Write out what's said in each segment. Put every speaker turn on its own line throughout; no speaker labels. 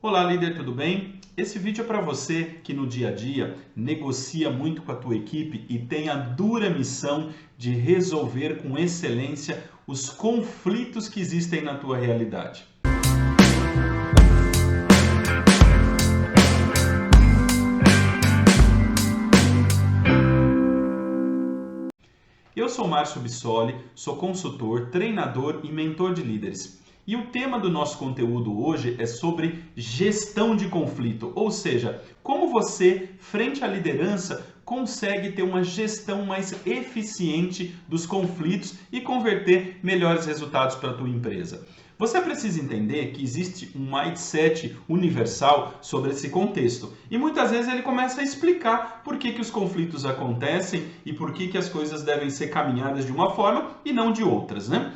Olá, líder, tudo bem? Esse vídeo é para você que no dia a dia negocia muito com a tua equipe e tem a dura missão de resolver com excelência os conflitos que existem na tua realidade. Eu sou Márcio Bissoli, sou consultor, treinador e mentor de líderes. E o tema do nosso conteúdo hoje é sobre gestão de conflito, ou seja, como você, frente à liderança, consegue ter uma gestão mais eficiente dos conflitos e converter melhores resultados para a tua empresa. Você precisa entender que existe um mindset universal sobre esse contexto e muitas vezes ele começa a explicar por que os conflitos acontecem e por que as coisas devem ser caminhadas de uma forma e não de outras, né?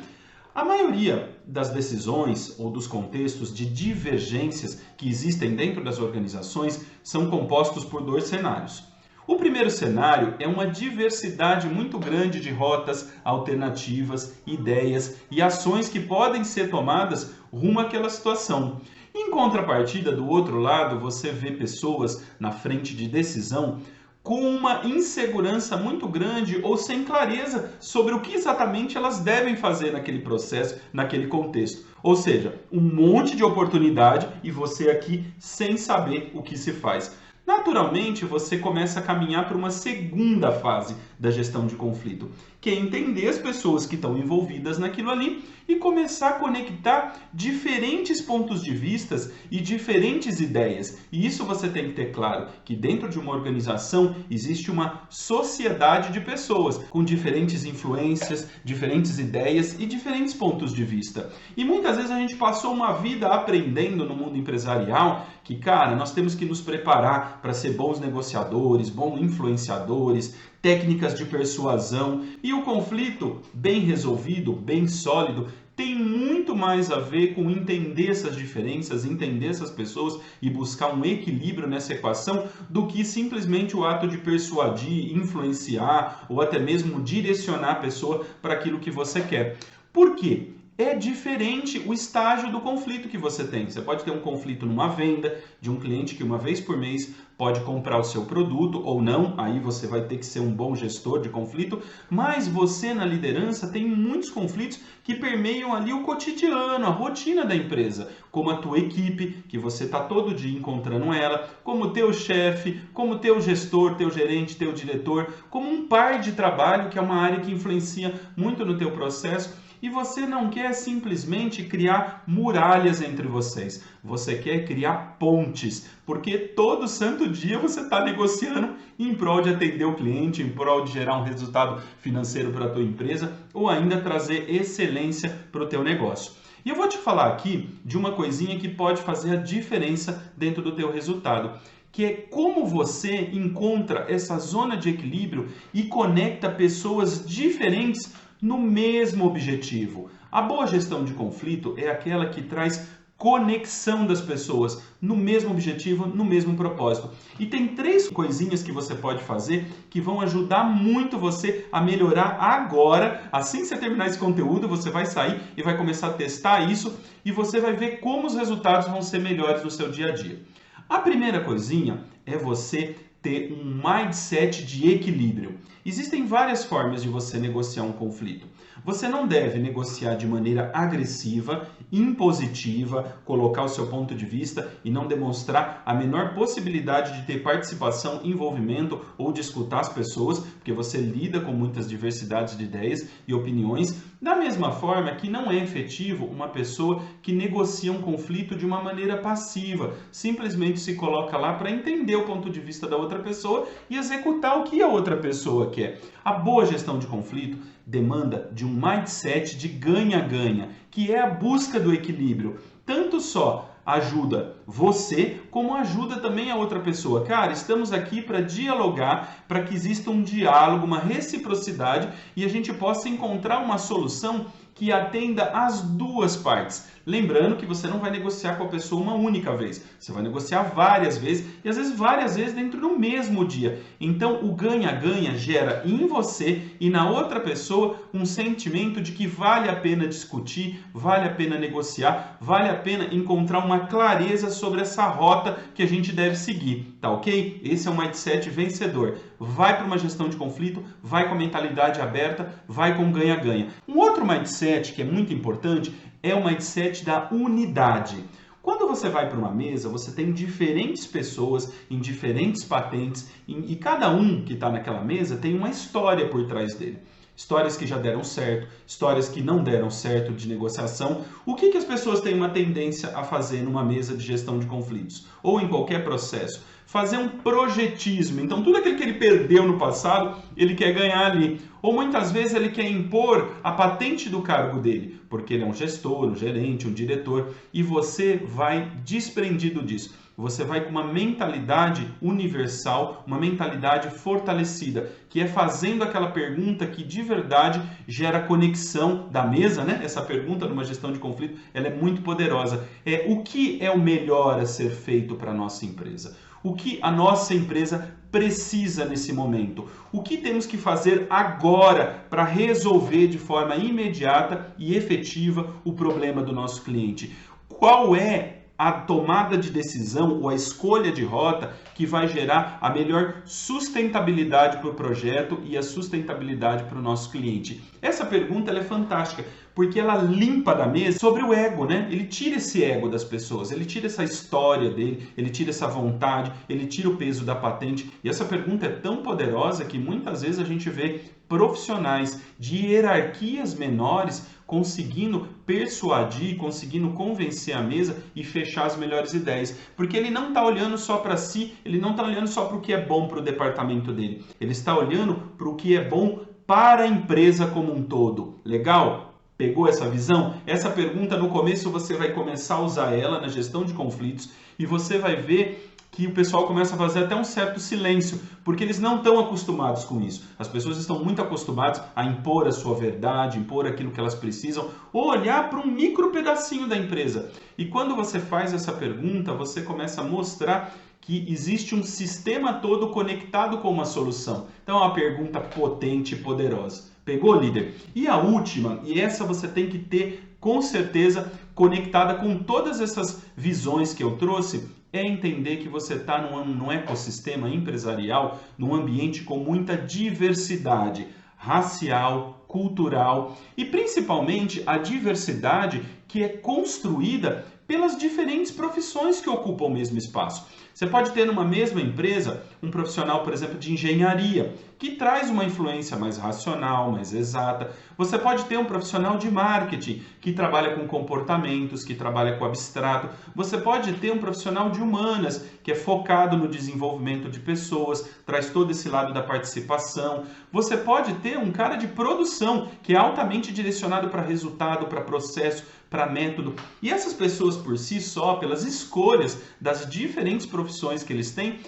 A maioria das decisões ou dos contextos de divergências que existem dentro das organizações são compostos por dois cenários. O primeiro cenário é uma diversidade muito grande de rotas, alternativas, ideias e ações que podem ser tomadas rumo àquela situação. Em contrapartida, do outro lado, você vê pessoas na frente de decisão com uma insegurança muito grande ou sem clareza sobre o que exatamente elas devem fazer naquele processo, naquele contexto. Ou seja, um monte de oportunidade e você aqui sem saber o que se faz. Naturalmente, você começa a caminhar para uma segunda fase da gestão de conflito, que é entender as pessoas que estão envolvidas naquilo ali e começar a conectar diferentes pontos de vista e diferentes ideias. E isso você tem que ter claro, que dentro de uma organização existe uma sociedade de pessoas com diferentes influências, diferentes ideias e diferentes pontos de vista. E muitas vezes a gente passou uma vida aprendendo no mundo empresarial que, cara, nós temos que nos preparar para ser bons negociadores, bons influenciadores, técnicas de persuasão. E o conflito bem resolvido, bem sólido, tem muito mais a ver com entender essas diferenças, entender essas pessoas e buscar um equilíbrio nessa equação do que simplesmente o ato de persuadir, influenciar ou até mesmo direcionar a pessoa para aquilo que você quer. Por quê? É diferente o estágio do conflito que você tem. Você pode ter um conflito numa venda de um cliente que uma vez por mês pode comprar o seu produto ou não, aí você vai ter que ser um bom gestor de conflito, mas você na liderança tem muitos conflitos que permeiam ali o cotidiano, a rotina da empresa, como a tua equipe, que você está todo dia encontrando ela, como o teu chefe, como o teu gestor, teu gerente, teu diretor, como um par de trabalho, que é uma área que influencia muito no teu processo. E você não quer simplesmente criar muralhas entre vocês. Você quer criar pontes, porque todo santo dia você está negociando em prol de atender o cliente, em prol de gerar um resultado financeiro para a tua empresa ou ainda trazer excelência para o teu negócio. E eu vou te falar aqui de uma coisinha que pode fazer a diferença dentro do teu resultado, que é como você encontra essa zona de equilíbrio e conecta pessoas diferentes no mesmo objetivo. A boa gestão de conflito é aquela que traz conexão das pessoas no mesmo objetivo, no mesmo propósito. E tem três coisinhas que você pode fazer que vão ajudar muito você a melhorar agora. Assim que você terminar esse conteúdo, você vai sair e vai começar a testar isso e você vai ver como os resultados vão ser melhores no seu dia a dia. A primeira coisinha é você ter um mindset de equilíbrio. Existem várias formas de você negociar um conflito. Você não deve negociar de maneira agressiva, impositiva, colocar o seu ponto de vista e não demonstrar a menor possibilidade de ter participação, envolvimento ou de escutar as pessoas, porque você lida com muitas diversidades de ideias e opiniões. Da mesma forma que não é efetivo uma pessoa que negocia um conflito de uma maneira passiva, simplesmente se coloca lá para entender o ponto de vista da outra pessoa e executar o que a outra pessoa quer. A boa gestão de conflito demanda de um mindset de ganha-ganha, que é a busca do equilíbrio. Tanto só ajuda você, como ajuda também a outra pessoa. Cara, estamos aqui para dialogar, para que exista um diálogo, uma reciprocidade e a gente possa encontrar uma solução que atenda as duas partes. Lembrando que você não vai negociar com a pessoa uma única vez, você vai negociar várias vezes e às vezes várias vezes dentro do mesmo dia. Então o ganha-ganha gera em você e na outra pessoa um sentimento de que vale a pena discutir, vale a pena negociar, vale a pena encontrar uma clareza sobre essa rota que a gente deve seguir, tá ok? Esse é um mindset vencedor. Vai para uma gestão de conflito, vai com a mentalidade aberta, vai com ganha-ganha. Um outro mindset que é muito importante é o mindset da unidade. Quando você vai para uma mesa, você tem diferentes pessoas em diferentes patentes e cada um que está naquela mesa tem uma história por trás dele. Histórias que já deram certo, histórias que não deram certo de negociação. O que as pessoas têm uma tendência a fazer numa mesa de gestão de conflitos? Ou em qualquer processo? Fazer um projetismo. Então, tudo aquilo que ele perdeu no passado, ele quer ganhar ali. Ou muitas vezes ele quer impor a patente do cargo dele, porque ele é um gestor, um gerente, um diretor, e você vai desprendido disso. Você vai com uma mentalidade universal, uma mentalidade fortalecida, que é fazendo aquela pergunta que de verdade gera conexão da mesa, né? Essa pergunta numa gestão de conflito, ela é muito poderosa. O que é o melhor a ser feito para a nossa empresa? O que a nossa empresa precisa nesse momento? O que temos que fazer agora para resolver de forma imediata e efetiva o problema do nosso cliente? Qual é a tomada de decisão ou a escolha de rota que vai gerar a melhor sustentabilidade para o projeto e a sustentabilidade para o nosso cliente? Essa pergunta ela é fantástica, porque ela limpa da mesa sobre o ego, né? Ele tira esse ego das pessoas, ele tira essa história dele, ele tira essa vontade, ele tira o peso da patente. E essa pergunta é tão poderosa que muitas vezes a gente vê profissionais de hierarquias menores conseguindo persuadir, conseguindo convencer a mesa e fechar as melhores ideias. Porque ele não está olhando só para si, ele não está olhando só para o que é bom para o departamento dele. Ele está olhando para o que é bom para a empresa como um todo. Legal? Pegou essa visão? Essa pergunta no começo você vai começar a usar ela na gestão de conflitos e você vai ver que o pessoal começa a fazer até um certo silêncio, porque eles não estão acostumados com isso. As pessoas estão muito acostumadas a impor a sua verdade, impor aquilo que elas precisam, ou olhar para um micro pedacinho da empresa. E quando você faz essa pergunta, você começa a mostrar que existe um sistema todo conectado com uma solução. Então é uma pergunta potente e poderosa. Pegou, líder? E a última, e essa você tem que ter com certeza conectada com todas essas visões que eu trouxe, é entender que você está num ecossistema empresarial, num ambiente com muita diversidade racial, cultural e principalmente a diversidade que é construída pelas diferentes profissões que ocupam o mesmo espaço. Você pode ter numa mesma empresa um profissional, por exemplo, de engenharia, que traz uma influência mais racional, mais exata. Você pode ter um profissional de marketing, que trabalha com comportamentos, que trabalha com abstrato. Você pode ter um profissional de humanas, que é focado no desenvolvimento de pessoas, traz todo esse lado da participação. Você pode ter um cara de produção, que é altamente direcionado para resultado, para processo, para método. E essas pessoas por si só, pelas escolhas das diferentes profissões que eles têm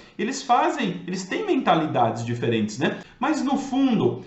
têm mentalidades diferentes, né? Mas no fundo,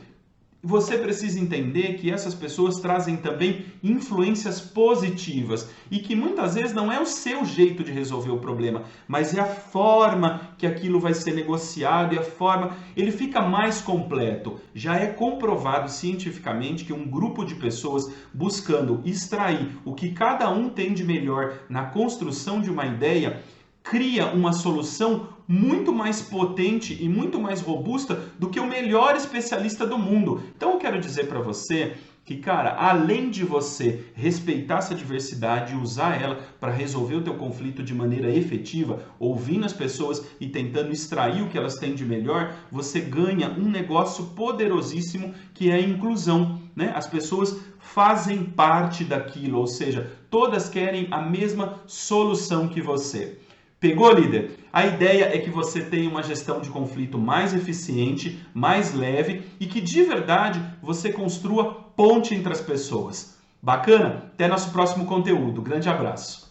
você precisa entender que essas pessoas trazem também influências positivas e que muitas vezes não é o seu jeito de resolver o problema, mas é a forma que aquilo vai ser negociado e a forma, ele fica mais completo. Já é comprovado cientificamente que um grupo de pessoas buscando extrair o que cada um tem de melhor na construção de uma ideia cria uma solução muito mais potente e muito mais robusta do que o melhor especialista do mundo. Então eu quero dizer para você que, cara, além de você respeitar essa diversidade e usar ela para resolver o teu conflito de maneira efetiva, ouvindo as pessoas e tentando extrair o que elas têm de melhor, você ganha um negócio poderosíssimo que é a inclusão, né? As pessoas fazem parte daquilo, ou seja, todas querem a mesma solução que você. Pegou, líder? A ideia é que você tenha uma gestão de conflito mais eficiente, mais leve e que de verdade você construa ponte entre as pessoas. Bacana? Até nosso próximo conteúdo. Grande abraço.